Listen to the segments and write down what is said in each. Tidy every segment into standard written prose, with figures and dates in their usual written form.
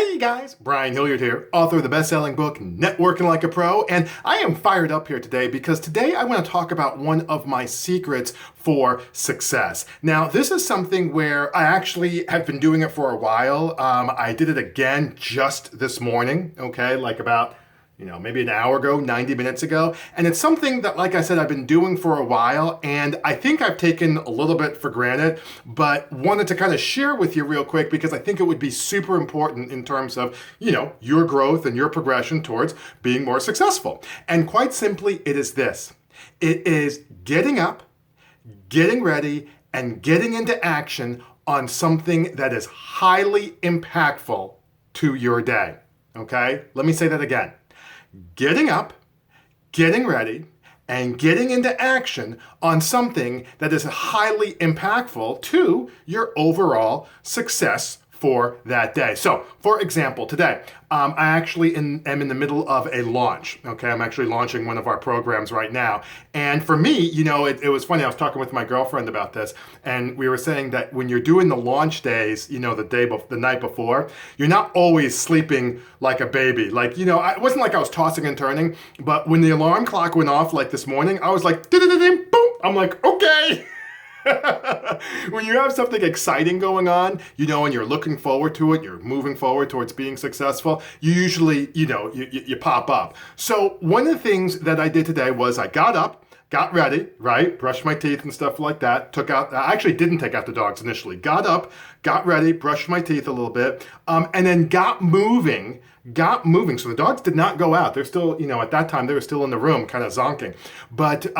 Hey guys, Brian Hilliard here, author of the best-selling book, Networking Like a Pro, and I am fired up here today because today I want to talk about one of my secrets for success. Now, this is something where I actually have been doing it for a while. I did it again just this morning, okay, like about maybe an hour ago, 90 minutes ago. And it's something that, like I said, I've been doing for a while, and I think I've taken a little bit for granted, but wanted to kind of share with you real quick because I think it would be super important in terms of, your growth and your progression towards being more successful. And quite simply, it is this. It is getting up, getting ready, and getting into action on something that is highly impactful to your day. Okay? Let me say that again. Getting up, getting ready, and getting into action on something that is highly impactful to your overall success for that day. So, for example, today, I actually am in the middle of a launch. Okay, I'm actually launching one of our programs right now. And for me, it was funny. I was talking with my girlfriend about this, and we were saying that when you're doing the launch days, the night before, you're not always sleeping like a baby. Like, it wasn't like I was tossing and turning, but when the alarm clock went off, like this morning, I was like, boom. I'm like, okay. When you have something exciting going on, and you're looking forward to it, you're moving forward towards being successful, you usually, you pop up. So one of the things that I did today was I got up, got ready, right? Brushed my teeth and stuff like that. I actually didn't take out the dogs initially. Got up, got ready, brushed my teeth a little bit, and then got moving. So the dogs did not go out. They're still, at that time, they were still in the room, kind of zonking. But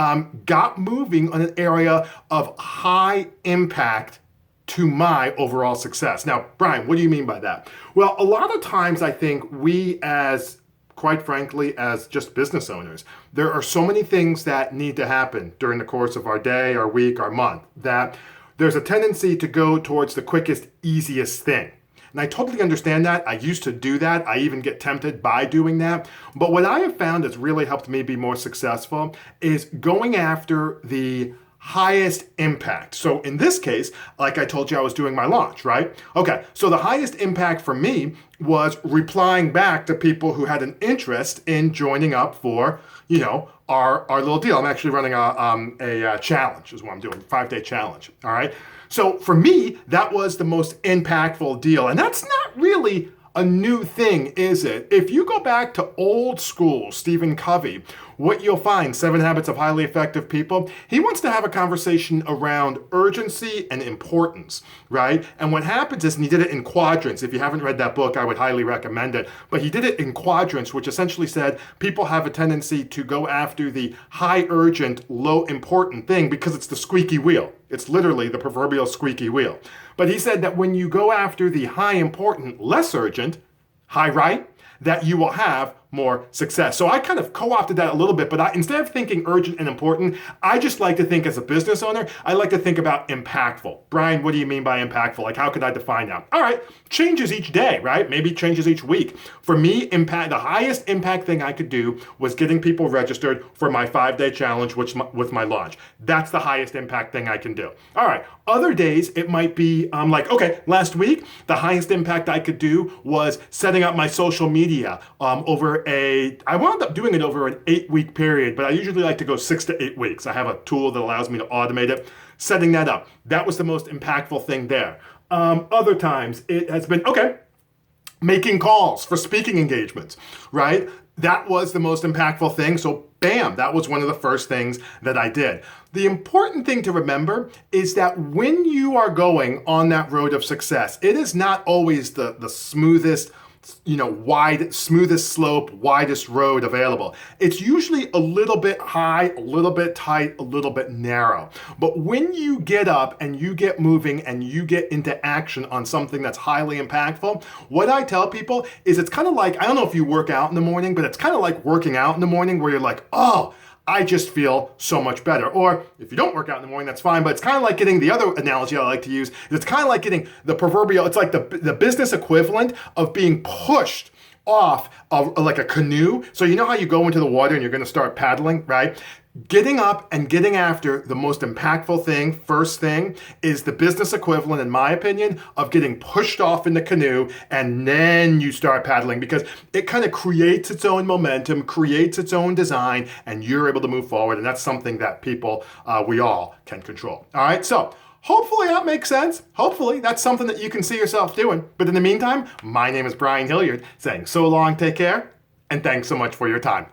got moving on an area of high impact to my overall success. Now, Brian, what do you mean by that? Well, a lot of times I think quite frankly, as just business owners, there are so many things that need to happen during the course of our day, our week, our month, that there's a tendency to go towards the quickest, easiest thing. And I totally understand that. I used to do that. I even get tempted by doing that. But what I have found has really helped me be more successful is going after the highest impact. So in this case, like I told you, I was doing my launch, right? Okay, so the highest impact for me was replying back to people who had an interest in joining up for, our little deal. I'm actually running a challenge is what I'm doing, 5-day challenge, all right? So for me, that was the most impactful deal. And that's not really a new thing, is it? If you go back to old school Stephen Covey, what you'll find, 7 Habits of Highly Effective People, he wants to have a conversation around urgency and importance, right? And what happens is, and he did it in quadrants. If you haven't read that book, I would highly recommend it. But he did it in quadrants, which essentially said people have a tendency to go after the high urgent, low important thing because it's the squeaky wheel. It's literally the proverbial squeaky wheel. But he said that when you go after the high important, less urgent, high right, that you will have more success. So I kind of co-opted that a little bit, but instead of thinking urgent and important, I just like to think as a business owner, I like to think about impactful. Brian, what do you mean by impactful? Like, how could I define that? All right, changes each day, right? Maybe changes each week. For me, the highest impact thing I could do was getting people registered for my 5-day challenge with my launch. That's the highest impact thing I can do. All right, other days it might be last week, the highest impact I could do was setting up my social media I wound up doing it over an 8-week period, but I usually like to go 6 to 8 weeks. I have a tool that allows me to automate it. Setting that up, that was the most impactful thing there. Other times it has been, making calls for speaking engagements, right? That was the most impactful thing. So bam, that was one of the first things that I did. The important thing to remember is that when you are going on that road of success, it is not always the smoothest, smoothest slope, widest road available. It's usually a little bit high, a little bit tight, a little bit narrow. But when you get up and you get moving and you get into action on something that's highly impactful, what I tell people is it's kind of like, I don't know if you work out in the morning, but it's kind of like working out in the morning where you're like, oh, I just feel so much better. Or if you don't work out in the morning, that's fine. But it's kind of like getting, the other analogy I like to use, is it's kind of like getting the proverbial, it's like the business equivalent of being pushed off of like a canoe. So you know how you go into the water and you're going to start paddling, right? Getting up and getting after the most impactful thing, first thing, is the business equivalent, in my opinion, of getting pushed off in the canoe and then you start paddling because it kind of creates its own momentum, creates its own design, and you're able to move forward. And that's something that we all can control. All right, so hopefully that makes sense. Hopefully that's something that you can see yourself doing. But in the meantime, my name is Brian Hilliard saying so long, take care, and thanks so much for your time.